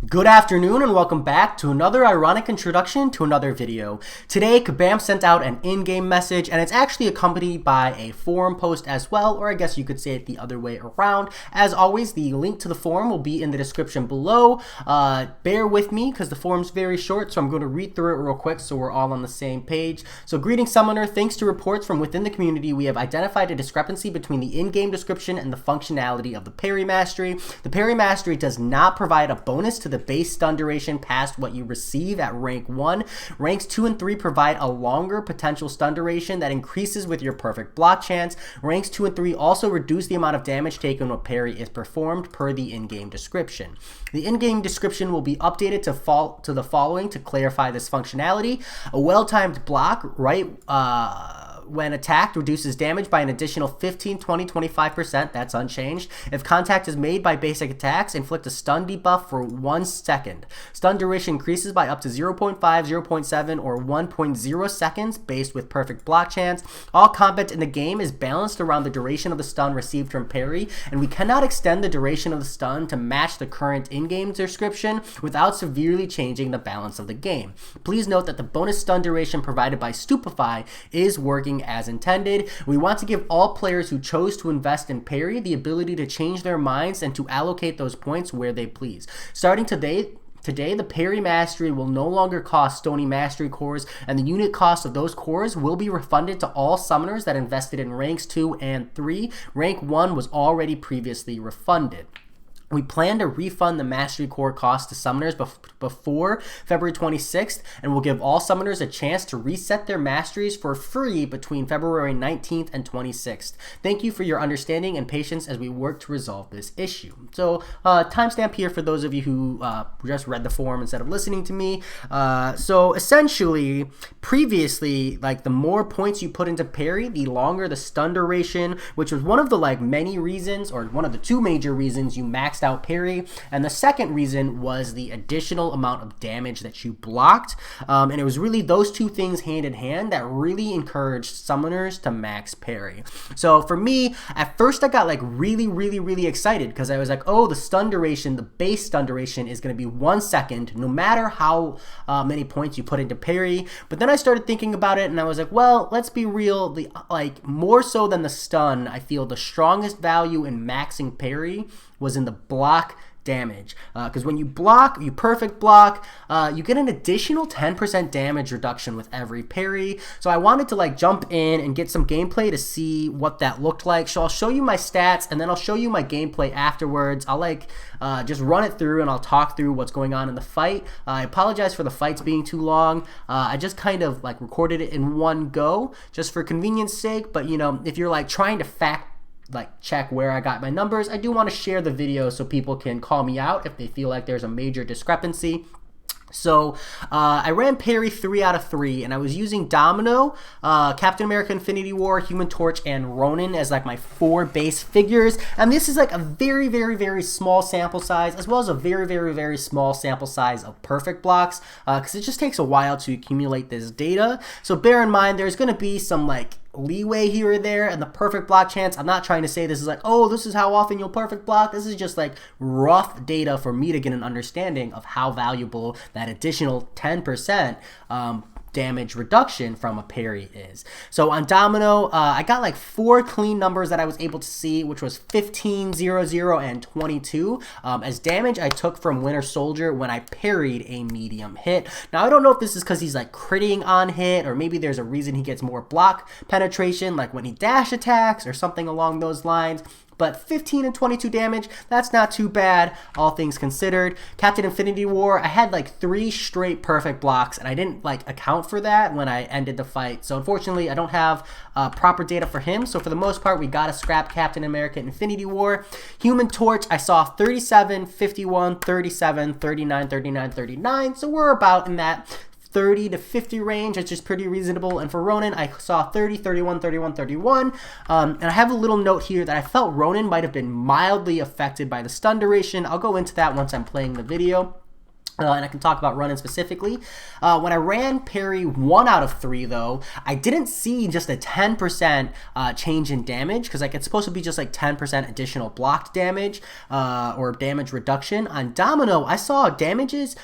Good afternoon and welcome back to another ironic introduction to another video. Today, Kabam sent out an in-game message and it's actually accompanied by a forum post as well, or I guess you could say it the other way around. As always, the link to the forum will be in the description below. Bear with me because the forum's very short, so I'm going to read through it real quick so we're all on the same page. So greetings Summoner, thanks to reports from within the community, we have identified a discrepancy between the in-game description and the functionality of the Parry Mastery. The Parry Mastery does not provide a bonus to the base stun duration past what you receive at rank 1. Ranks 2 and 3 provide a longer potential stun duration that increases with your perfect block chance. Ranks 2 and 3 also reduce the amount of damage taken when parry is performed per the in-game description. The in-game description will be updated to the following to clarify this functionality. A well-timed block when attacked reduces damage by an additional 15, 20, 25%, that's unchanged. If contact is made by basic attacks, inflict a stun debuff for 1 second. Stun duration increases by up to 0.5, 0.7, or 1.0 seconds based with perfect block chance. All combat in the game is balanced around the duration of the stun received from parry, and we cannot extend the duration of the stun to match the current in-game description without severely changing the balance of the game. Please note that the bonus stun duration provided by Stupefy is working as intended. We want to give all players who chose to invest in parry the ability to change their minds and to allocate those points where they please. Starting today, the Parry Mastery will no longer cost Stony Mastery cores, and the unit cost of those cores will be refunded to all summoners that invested in ranks 2 and 3. Rank 1 was already previously refunded. We plan to refund the Mastery Core cost to summoners before February 26th, and we'll give all summoners a chance to reset their masteries for free between February 19th and 26th. Thank you for your understanding and patience as we work to resolve this issue. So, timestamp here for those of you who just read the forum instead of listening to me. So, essentially, previously, the more points you put into parry, the longer the stun duration, which was one of the many reasons, or one of the two major reasons you maxed out parry, and the second reason was the additional amount of damage that you blocked, and it was really those two things hand in hand that really encouraged summoners to max parry. So for me, at first I got really excited because I was like, oh, the stun duration, the base stun duration is going to be 1 second no matter how many points you put into parry. But then I started thinking about it and I was like, well, let's be real, the more so than the stun, I feel the strongest value in maxing parry was in the block damage, because when you block, you perfect block, you get an additional 10% damage reduction with every parry. So I wanted to jump in and get some gameplay to see what that looked like. So I'll show you my stats and then I'll show you my gameplay afterwards. I'll just run it through and I'll talk through what's going on in the fight. I apologize for the fights being too long. I just kind of recorded it in one go just for convenience sake, but if you're trying to check where I got my numbers, I do want to share the video so people can call me out if they feel like there's a major discrepancy. So I ran parry 3 out of 3, and I was using Domino, Captain America Infinity War, Human Torch, and Ronin as my 4 base figures. And this is a very small sample size, as well as a very small sample size of perfect blocks, because it just takes a while to accumulate this data. So bear in mind there's going to be some leeway here or there, and the perfect block chance, I'm not trying to say this is oh, this is how often you'll perfect block. This is just rough data for me to get an understanding of how valuable that additional 10% damage reduction from a parry is. So on Domino, I got 4 clean numbers that I was able to see, which was 15, 0, 0, and 22 as damage I took from Winter Soldier when I parried a medium hit. Now I don't know if this is because he's critting on hit, or maybe there's a reason he gets more block penetration when he dash attacks or something along those lines. But 15 and 22 damage, that's not too bad, all things considered. Captain Infinity War, I had 3 straight perfect blocks, and I didn't account for that when I ended the fight. So unfortunately, I don't have proper data for him. So for the most part, we gotta scrap Captain America Infinity War. Human Torch, I saw 37, 51, 37, 39, 39, 39. So we're about in that 30 to 50 range, which is pretty reasonable. And for Ronin, I saw 30, 31, 31, 31. And I have a little note here that I felt Ronin might have been mildly affected by the stun duration. I'll go into that once I'm playing the video. And I can talk about running specifically. When I ran Parry 1 out of 3, though, I didn't see just a 10% change in damage, because like it's supposed to be just like 10% additional blocked damage or damage reduction. On Domino, I saw damages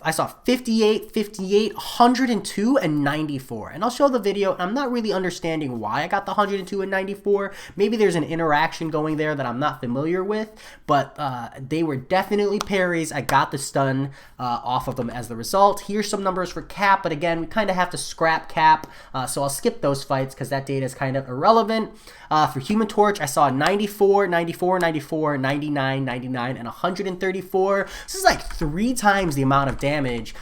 I saw 58, 58, 102, and 94. And I'll show the video. I'm not really understanding why I got the 102 and 94. Maybe there's an interaction going there that I'm not familiar with, but they were definitely parries. I got the stun off of them as the result. Here's some numbers for Cap, but again, we kind of have to scrap Cap, so I'll skip those fights because that data is kind of irrelevant. For Human Torch, I saw 94, 94, 94, 99, 99, and 134. This is like 3 times the amount of damage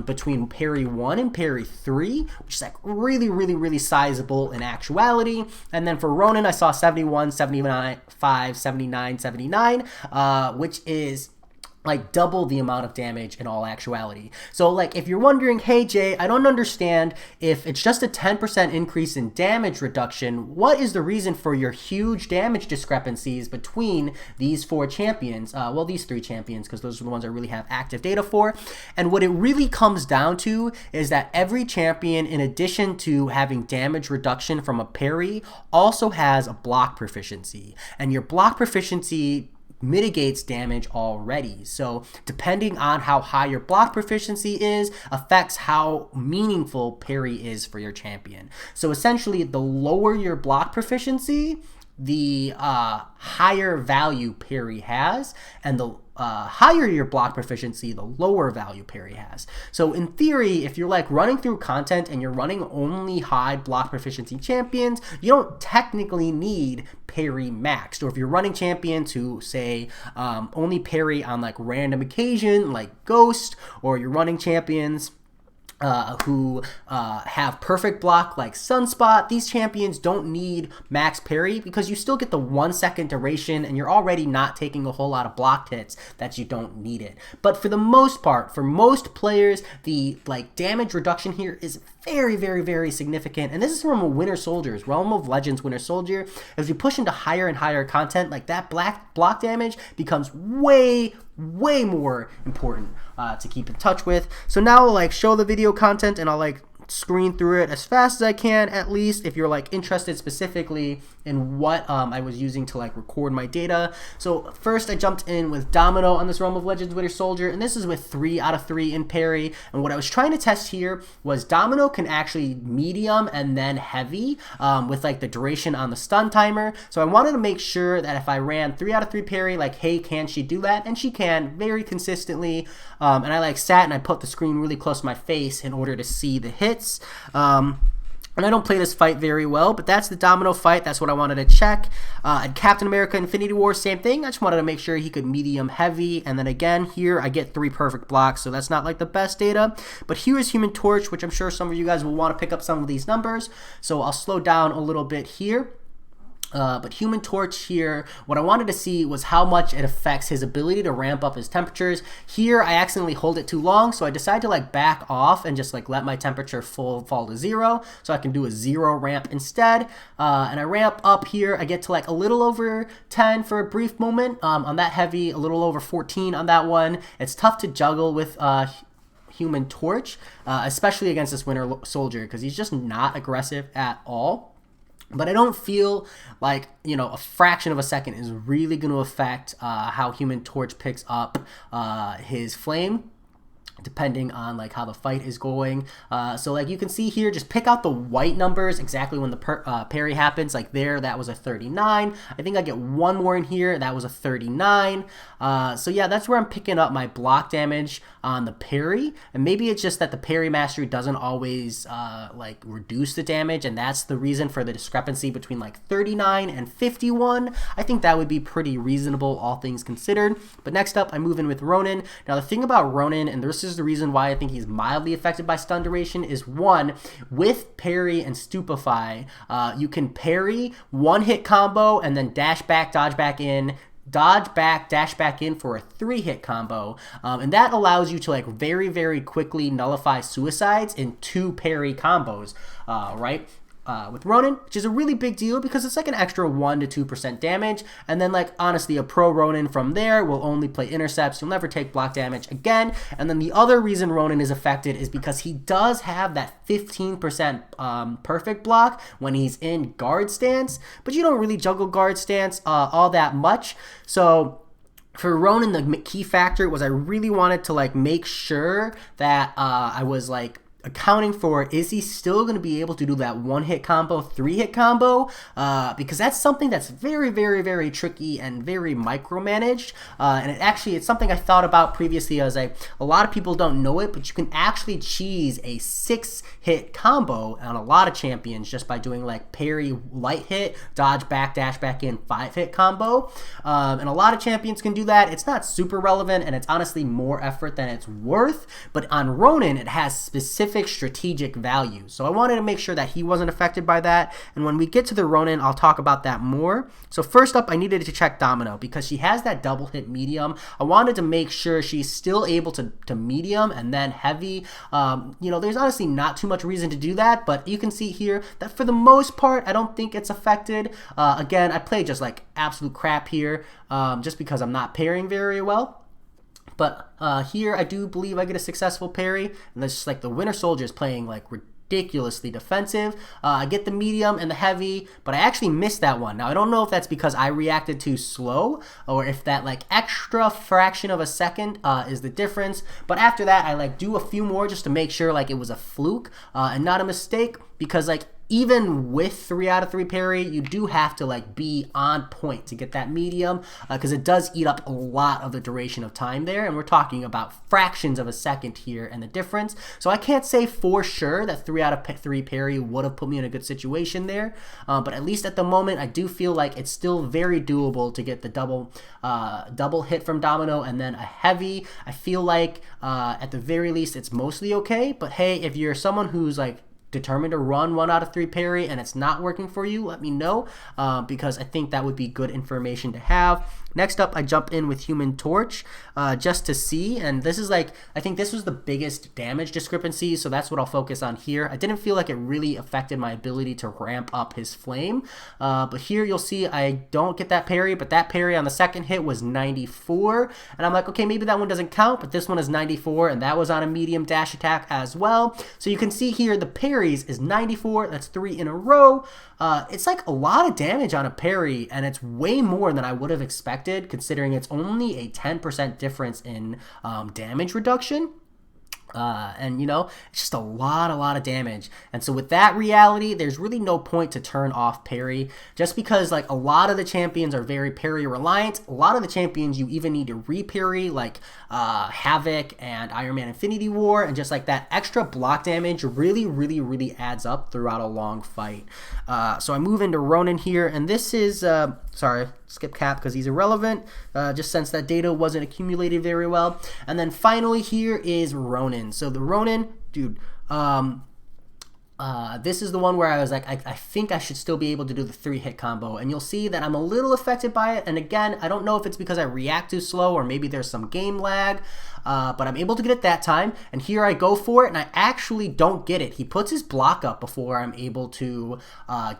between Parry 1 and Parry 3, which is like really, really, really sizable in actuality. And then for Ronin, I saw 71, 75, 79, 79, which is like double the amount of damage in all actuality. So like if you're wondering, hey Jay, I don't understand, if it's just a 10% increase in damage reduction, what is the reason for your huge damage discrepancies between these 4 champions? Well, these 3 champions, because those are the ones I really have active data for. And what it really comes down to is that every champion, in addition to having damage reduction from a parry, also has a block proficiency. And your block proficiency mitigates damage already. So depending on how high your block proficiency is, affects how meaningful parry is for your champion. So essentially, the lower your block proficiency, the higher value parry has, and the higher your block proficiency, the lower value parry has. So in theory, if you're like running through content and you're running only high block proficiency champions, you don't technically need parry maxed. Or if you're running champions who say only parry on like random occasion, like Ghost, or you're running champions who have perfect block like Sunspot, these champions don't need max parry because you still get the 1 second duration and you're already not taking a whole lot of blocked hits that you don't need it. But for the most part, for most players, the like damage reduction here is very, very, very significant. And this is from a Winter Soldier's, Realm of Legends Winter Soldier. As we push into higher and higher content, like that block damage becomes way more important to keep in touch with. So now I'll like show the video content and I'll like screen through it as fast as I can, at least if you're like interested specifically in what I was using to like record my data. So first I jumped in with Domino on this Realm of Legends Winter Soldier, and this is with 3 out of 3 in parry. And what I was trying to test here was Domino can actually medium and then heavy with like the duration on the stun timer. So I wanted to make sure that if I ran 3 out of 3 parry, like, hey, can she do that? And she can very consistently. And I like sat and I put the screen really close to my face in order to see the hits. And I don't play this fight very well, but that's the Domino fight. That's what I wanted to check. And Captain America Infinity War, same thing. I just wanted to make sure he could medium heavy. And then again, here I get 3 perfect blocks, so that's not like the best data. But here is Human Torch, which I'm sure some of you guys will want to pick up some of these numbers. So I'll slow down a little bit here. But Human Torch here, what I wanted to see was how much it affects his ability to ramp up his temperatures. Here, I accidentally hold it too long, so I decided to like back off and just like let my temperature fall to 0, so I can do a 0 ramp instead. And I ramp up here, I get to like a little over 10 for a brief moment. On that heavy, a little over 14 on that one. It's tough to juggle with Human Torch, especially against this Winter Soldier, because he's just not aggressive at all. But I don't feel like, you know, a fraction of a second is really going to affect how Human Torch picks up his flame, depending on like how the fight is going. So like you can see here, just pick out the white numbers exactly when the parry happens. Like there, that was a 39. I think I get one more in here. That was a 39. So yeah, that's where I'm picking up my block damage on the parry. And maybe it's just that the parry mastery doesn't always like reduce the damage, and that's the reason for the discrepancy between like 39 and 51. I think that would be pretty reasonable, all things considered. But next up, I move in with Ronin. Now the thing about Ronin, and this is the reason why I think he's mildly affected by stun duration, is one, with parry and stupefy, you can parry, 1-hit combo, and then dash back, dodge back in, dodge back, dash back in for a 3-hit combo, and that allows you to like very, very quickly nullify suicides in 2 parry combos, right? with Ronin, which is a really big deal because it's like an extra 1 to 2% damage. And then like honestly, a pro Ronin from there will only play intercepts. You'll never take block damage again. And then the other reason Ronin is affected is because he does have that 15% perfect block when he's in guard stance, but you don't really juggle guard stance all that much. So for Ronin, the key factor was I really wanted to like make sure that I was like accounting for, is he still going to be able to do that 1-hit combo, 3-hit combo? Because that's something that's very, very, very tricky and very micromanaged. And it's something I thought about previously. A lot of people don't know it, but you can actually cheese a 6-hit combo on a lot of champions just by doing like parry, light hit, dodge back, dash back in, 5-hit combo. And a lot of champions can do that. It's not super relevant, and it's honestly more effort than it's worth. But on Ronin, it has specific strategic value. So I wanted to make sure that he wasn't affected by that. And when we get to the Ronin, I'll talk about that more. So first up, I needed to check Domino because she has that double hit medium. I wanted to make sure she's still able to medium and then heavy. There's honestly not too much reason to do that, but you can see here that for the most part, I don't think it's affected. Again, I play just like absolute crap here just because I'm not parrying very well. But here I do believe I get a successful parry, and that's just like the Winter Soldier is playing like ridiculously defensive. I get the medium and the heavy, but I actually missed that one. Now I don't know if that's because I reacted too slow or if that like extra fraction of a second is the difference. But after that, I like do a few more just to make sure like it was a fluke and not a mistake, because like even with 3 out of 3 parry, you do have to like be on point to get that medium because it does eat up a lot of the duration of time there, and we're talking about fractions of a second here and the difference. So I can't say for sure that 3 out of 3 parry would have put me in a good situation there, but at least at the moment I do feel like it's still very doable to get the double hit from Domino and then a heavy. I feel like at the very least it's mostly okay, but hey, if you're someone who's like determined to run 1 out of 3 parry and it's not working for you, let me know because I think that would be good information to have. Next up, I jump in with Human Torch just to see, and this is like, I think this was the biggest damage discrepancy, so that's what I'll focus on here. I didn't feel like it really affected my ability to ramp up his flame, but here you'll see I don't get that parry, but that parry on the second hit was 94, and I'm like, okay, maybe that one doesn't count, but this one is 94, and that was on a medium dash attack as well. So you can see here the parries is 94, that's 3 in a row. It's like a lot of damage on a parry, and it's way more than I would have expected considering it's only a 10% difference in damage reduction. And it's just a lot of damage. And so with that reality, there's really no point to turn off parry, just because like a lot of the champions are very parry reliant. A lot of the champions you even need to re-parry, like Havoc and Iron Man Infinity War, and just like that extra block damage really adds up throughout a long fight. So I move into Ronin here, and this is sorry, skip Cap because he's irrelevant, just since that data wasn't accumulated very well. And then finally here is Ronin. So the Ronin, dude, this is the one where I was like, I think I should still be able to do the 3-hit combo, and you'll see that I'm a little affected by it. And again, I don't know if it's because I react too slow or maybe there's some game lag, but I'm able to get it that time, and here I go for it, and I actually don't get it. He puts his block up before I'm able to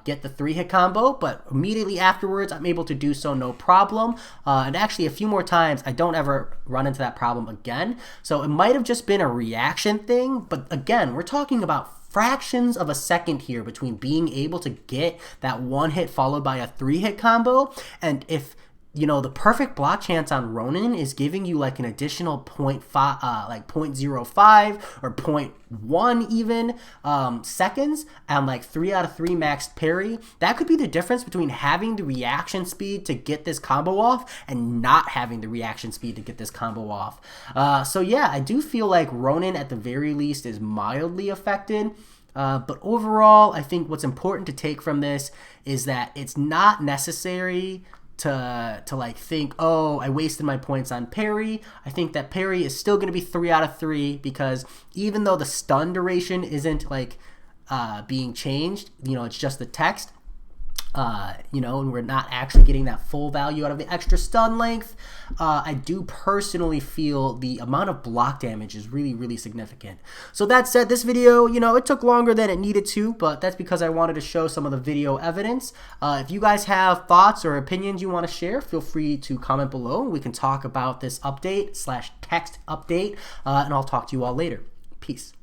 get the 3-hit combo, but immediately afterwards I'm able to do so no problem, and actually a few more times I don't ever run into that problem again. So it might have just been a reaction thing, but again, we're talking about fractions of a second here between being able to get that 1 hit followed by a 3-hit combo. And if the perfect block chance on Ronin is giving you like an additional 0.5, like 0.05 or 0.1 even seconds, and like 3 out of 3 maxed parry, that could be the difference between having the reaction speed to get this combo off and not having the reaction speed to get this combo off. So yeah, I do feel like Ronin at the very least is mildly affected. But overall, I think what's important to take from this is that it's not necessary to like think, oh, I wasted my points on parry. I think that parry is still going to be 3 out of 3 because even though the stun duration isn't like being changed, it's just the text. and we're not actually getting that full value out of the extra stun length, I do personally feel the amount of block damage is really, really significant. So that said, this video, it took longer than it needed to, but that's because I wanted to show some of the video evidence. If you guys have thoughts or opinions you want to share, feel free to comment below. We can talk about this update / text update, and I'll talk to you all later. Peace.